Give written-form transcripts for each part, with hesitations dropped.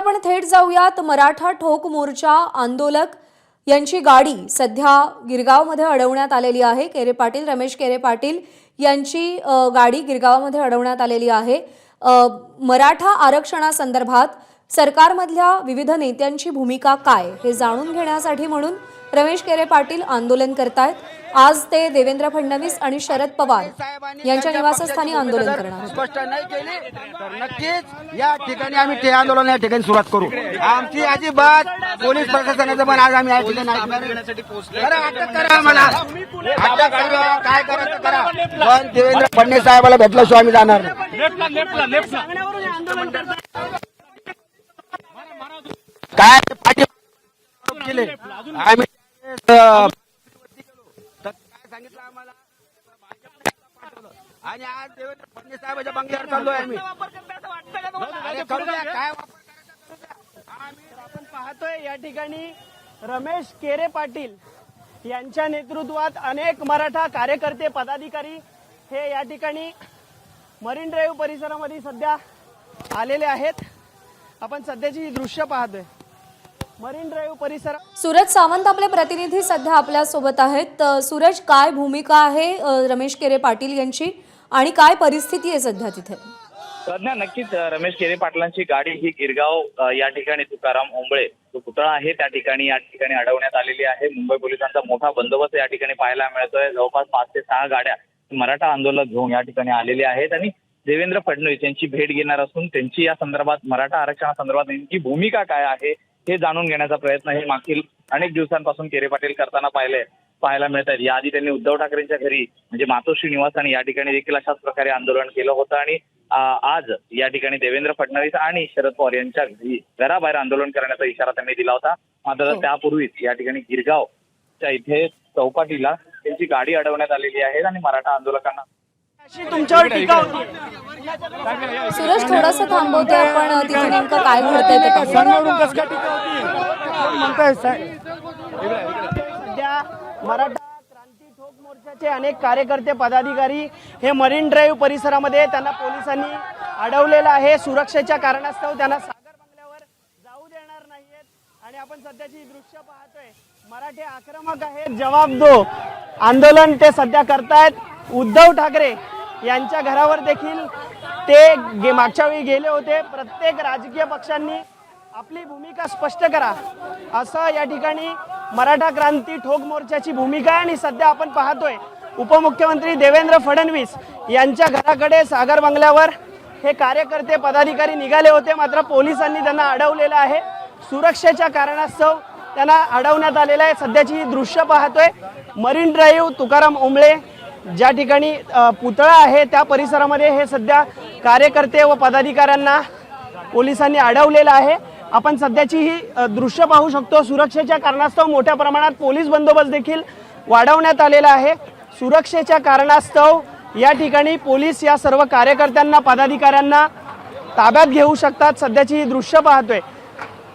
आपण थेट जाऊयात। मराठा ठोक मोर्चा आंदोलक यांची गाडी सध्या गिरगावमध्ये अडवण्यात आलेली आहे। केरे पाटील, रमेश केरे पाटील यांची गाडी गिरगावमध्ये अडवण्यात आलेली आहे। मराठा आरक्षणासंदर्भात सरकारमधल्या विविध नेत्यांची भूमिका काय हे जाणून घेण्यासाठी म्हणून रमेश केरे पाटील आंदोलन करतायत। आज ते देवेंद्र फडणवीस आणि शरद पवार यांच्या निवासस्थानी आंदोलन करणार आहेत। स्पष्ट नाही केली तर नक्कीच या ठिकाणी आम्ही ते आंदोलन या ठिकाणी सुरुवात करू। आमची अजिबात पोलीस प्रशासनाचं पण आज आम्ही या ठिकाणी अटक करा, आम्हाला अटक करा, काय करायचं करा, पण देवेंद्र फडणवीस साहेबाला भेटल्याशिवाय आम्ही जाणार काय पाठी केले आम्ही सांगितलं आम्हाला आणि आज देवेंद्र फडणवीस साहेबांच्या बंगल्यावर चाललोय आम्ही। काय आपण पाहतोय या ठिकाणी रमेश केरे पाटील यांच्या नेतृत्वात अनेक मराठा कार्यकर्ते पदाधिकारी हे या ठिकाणी मरीन ड्राईव्ह परिसरामध्ये सध्या आलेले आहेत। आपण सध्याची दृश्य पाहतोय मरीन ड्राईव्ह परिसर। सूरज सावंत आपले प्रतिनिधी सध्या आपल्या सोबत आहेत। सूरज, काय भूमिका आहे रमेश केरे पाटील यांची आणि काय परिस्थिती आहे सध्या तिथे? प्रज्ञा, नक्कीच रमेश केरे पाटलांची गाडी ही गिरगाव या ठिकाणी तुकाराम ओंबळे जो पुतळा आहे त्या ठिकाणी अडवण्यात आलेली आहे। मुंबई पोलिसांचा मोठा बंदोबस्त या ठिकाणी पाहायला मिळतोय। जवळपास 5 ते 6 गाड्या मराठा आंदोलक घेऊन या ठिकाणी आलेल्या आहेत आणि देवेंद्र फडणवीस यांची भेट घेणार असून त्यांची या संदर्भात मराठा आरक्षणासंदर्भात त्यांची भूमिका काय आहे हे जाणून घेण्याचा प्रयत्न हे मागील अनेक दिवसांपासून केरे पाटील करताना पाहायला मिळत आहेत। याआधी त्यांनी उद्धव ठाकरेंच्या घरी म्हणजे मातोश्री निवासाने या ठिकाणी देखील अशाच प्रकारे आंदोलन केलं होतं आणि आज या ठिकाणी देवेंद्र फडणवीस आणि शरद पवार यांच्या घराबाहेर आंदोलन करण्याचा इशारा त्यांनी दिला होता। मात्र त्यापूर्वीच या ठिकाणी गिरगावच्या इथे चौपाटीला त्यांची गाडी अडवण्यात आलेली आहे आणि मराठा आंदोलकांना तुमच्यावर टीका होती। सूरज, थोडंसं थांबवते आपण, तिथे नेमकं काय घडतंय ते पाहूया। सध्या मराठा क्रांती ठोक मोर्चाचे अनेक कार्यकर्ते पदाधिकारी हे मरीन ड्राईव्ह परिसरामध्ये त्यांना पोलिसांनी अडवलेलं आहे। सुरक्षेच्या कारणास्तव त्यांना सागर बंगल्यावर जाऊ देणार नाहीयेत आणि आपण सध्याची दृश्य पाहतोय। मराठे आक्रमक आहेत, जवाब दो आंदोलन ते सध्या करतायत। उद्धव ठाकरे यांच्या घरावर देखील ते मागच्या वेळी गेले होते। प्रत्येक राजकीय पक्षांनी आपली भूमिका स्पष्ट करा असं या ठिकाणी मराठा क्रांती ठोक मोर्चाची भूमिका आहे। आणि सध्या आपण पाहतोय उपमुख्यमंत्री देवेंद्र फडणवीस यांच्या घराकडे सागर बंगल्यावर हे कार्यकर्ते पदाधिकारी निघाले होते, मात्र पोलिसांनी त्यांना अडवलेलं आहे। सुरक्षेच्या कारणास्तव त्यांना अडवण्यात आलेलं आहे। सध्याची दृश्य पाहतोय मरीन ड्राईव्ह तुकाराम ओंबळे ज्या ठिकाणी पुतळा आहे त्या परिसरामध्ये हे सध्या कार्यकर्ते व पदाधिकाऱ्यांना पोलिसांनी अडवलेलं आहे। आपण सध्याची ही दृश्य पाहू शकतो। सुरक्षेच्या कारणास्तव मोठ्या प्रमाणात पोलीस बंदोबस्त देखील वाढवण्यात आलेला आहे। सुरक्षेच्या कारणास्तव या ठिकाणी पोलीस या सर्व कार्यकर्त्यांना पदाधिकाऱ्यांना ताब्यात घेऊ शकतात। सध्याची ही दृश्य पाहतोय,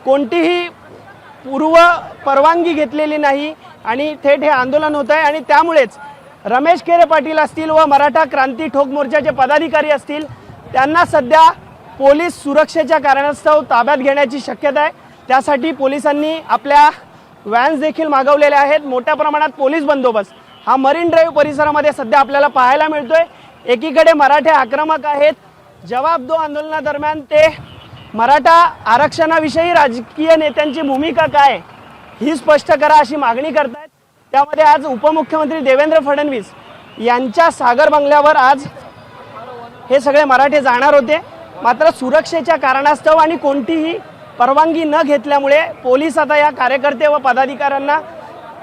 कोणतीही पूर्व परवानगी घेतलेली नाही आणि थेट हे आंदोलन होत आहे। आणि त्यामुळेच रमेश केरे पाटील असतील व मराठा क्रांती ठोक मोर्चाचे पदाधिकारी असतील त्यांना सध्या पोलीस सुरक्षेच्या कारणास्तव ताब्यात घेण्याची शक्यता आहे। त्यासाठी पोलिसांनी आपल्या व्हॅन्स देखील मागवलेल्या आहेत। मोठ्या प्रमाणात पोलीस बंदोबस्त हा मरीन ड्राईव्ह परिसरामध्ये सध्या आपल्याला पाहायला मिळतोय। एकीकडे मराठे आक्रमक आहेत, जवाब दो आंदोलनादरम्यान ते मराठा आरक्षणाविषयी राजकीय नेत्यांची भूमिका काय ही स्पष्ट करा अशी मागणी करतायत। त्यामध्ये आज उपमुख्यमंत्री देवेंद्र फडणवीस यांच्या सागर बंगल्यावर आज हे सगळे मराठे जाणार होते, मात्र सुरक्षेच्या कारणास्तव आणि कोणतीही परवानगी न घेतल्यामुळे पोलीस आता या कार्यकर्ते व पदाधिकाऱ्यांना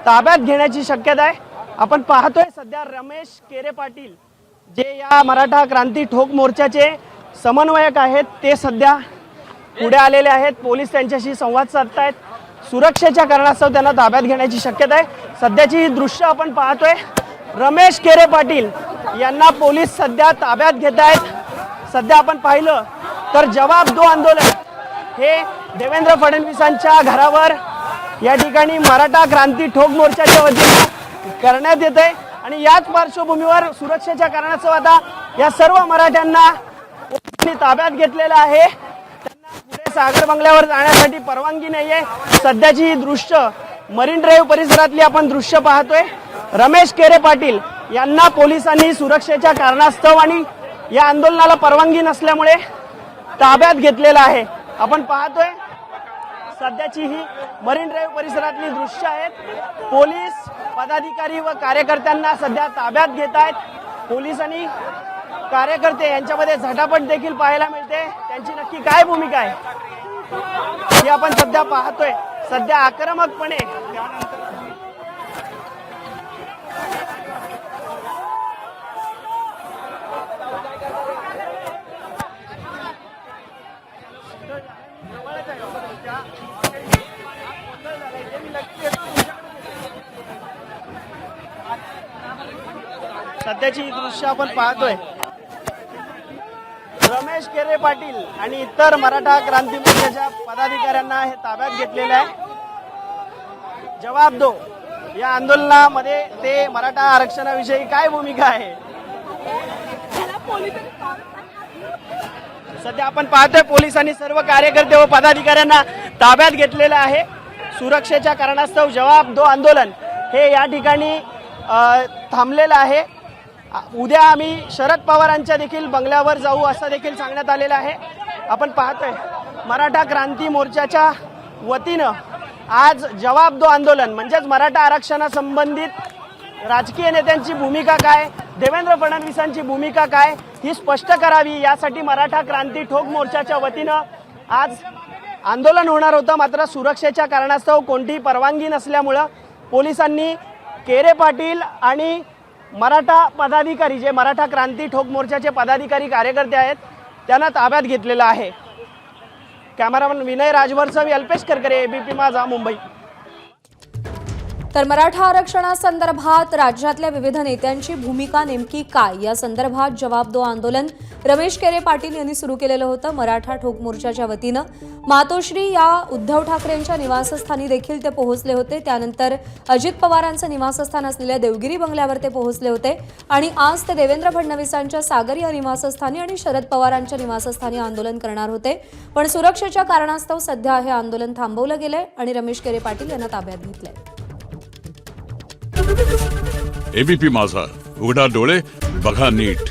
ताब्यात घेण्याची शक्यता आहे। आपण पाहतोय सध्या रमेश केरे पाटील जे या मराठा क्रांती ठोक मोर्चाचे समन्वयक आहेत ते सध्या पुढे आलेले आहेत। पोलीस त्यांच्याशी संवाद साधतायत। सुरक्षेच्या कारणास्तव त्यांना ताब्यात घेण्याची शक्यता आहे। सध्याची ही दृश्य आपण पाहतोय, रमेश केरे पाटील यांना पोलीस सध्या ताब्यात घेत आहेत। सध्या आपण पाहिलं तर जवाब दो आंदोलन हे देवेंद्र फडणवीसांच्या घरावर या ठिकाणी मराठा क्रांती ठोक मोर्चाच्या वतीने करण्यात येत आहे आणि याच पार्श्वभूमीवर सुरक्षेच्या कारणास्तव आता या सर्व मराठ्यांना ताब्यात घेतलेलं आहे। त्यांना पुढे सागर बंगल्यावर जाण्यासाठी परवानगी नाहीये. सध्याची ही दृश्य मरीन ड्राईव्ह परिसरातली आपण दृश्य पाहतोय. रमेश केरे पाटील यांना पोलिसांनी सुरक्षेच्या कारणास्तव आणि या आंदोलनाला परवानगी नसल्यामुळे ताब्यात घेतलेलं आहे. आपण पाहतोय सध्याची ही मरीन ड्राईव्ह परिसरातली दृश्य आहेत. पोलीस पदाधिकारी व कार्यकर्त्यांना सध्या ताब्यात घेत आहेत. पोलीस आणि कार्यकर्ते यांच्यामध्ये झटापट देखील पाहायला मिळते. त्यांची नक्की काय भूमिका आहे ही आपण सध्या पाहतोय. सध्या आक्रमकपणे सध्याची ही दृश्य आपण पाहतोय. रमेश केरे पाटील आणि इतर मराठा क्रांती मोर्चाच्या पदाधिकाऱ्यांना हे ताब्यात घेतलेलं आहे. जवाब दो या आंदोलनामध्ये ते मराठा आरक्षणाविषयी काय भूमिका आहे सध्या आपण पाहतोय. पोलिसांनी सर्व कार्यकर्ते व पदाधिकाऱ्यांना ताब्यात घेतलेलं आहे. सुरक्षेच्या कारणास्तव जवाब दो आंदोलन हे या ठिकाणी थांबलेलं आहे. उद्या आम्ही शरद पवारांच्या देखील बंगल्यावर जाऊ असं देखील सांगण्यात आलेलं आहे. आपण पाहतोय मराठा क्रांती मोर्चाच्या वतीनं आज जवाब दो आंदोलन म्हणजेच मराठा आरक्षणासंबंधित राजकीय नेत्यांची भूमिका काय, देवेंद्र फडणवीसांची भूमिका काय ही स्पष्ट करावी यासाठी मराठा क्रांती ठोक मोर्चाच्या वतीनं आज आंदोलन होणार होतं. मात्र सुरक्षेच्या कारणास्तव कोणतीही परवानगी नसल्यामुळं पोलिसांनी केरे पाटील आणि मराठा पदाधिकारी जे मराठा क्रांती ठोक मोर्चाचे पदाधिकारी कार्यकर्ते आहेत त्यांना ताब्यात घेतलेलं आहे. कॅमेरामन विनय राजभरसह अल्पेश करकरे, एबीपी माझा, मुंबई. तर मराठा आरक्षणासंदर्भात राज्यातल्या विविध नेत्यांची भूमिका नेमकी काय या संदर्भात जवाब दो आंदोलन रमेश केरे पाटील यांनी सुरू केलेलं होतं. मराठा ठोक मोर्चाच्या वतीनं मातोश्री या उद्धव ठाकरेंच्या निवासस्थानी देखील ते पोहोचले होते. त्यानंतर अजित पवारांचं निवासस्थान असलेल्या देवगिरी बंगल्यावर ते पोहोचले होते आणि आज ते देवेंद्र फडणवीसांच्या सागर या निवासस्थानी आणि शरद पवारांच्या निवासस्थानी आंदोलन करणार होते. पण सुरक्षेच्या कारणास्तव सध्या हे आंदोलन थांबवलं गेलंय आणि रमेश केरे पाटील यांना ताब्यात घेतलंय. एबीपी माझा, उघडा डोळे बघा नीट.